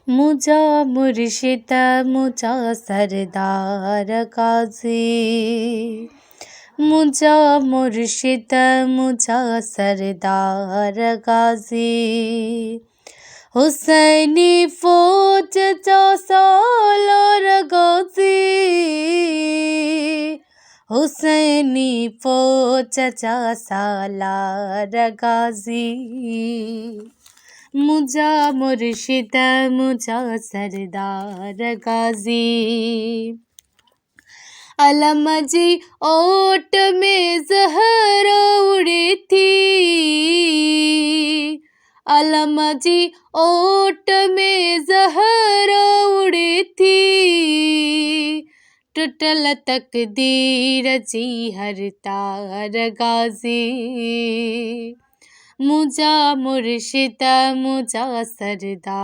मुझा मुर्शिद मुझा सरदार गाजी, मुझा मुर्शिद मुझा सरदार गाजी। हुसैनी फौज जा सालार गाजी, हुसैनी फौज जा सालार गाजी। मुझा मुर्शिद मुझा सरदार गाजी। अलम जी ओट में ज़हरा उड़ी थी, अलम जी ओट में ज़हरा उड़ी थी। टूटल तकदीर जी हर तार गाजी। मुझा मुर्शिद मुझा सरदार।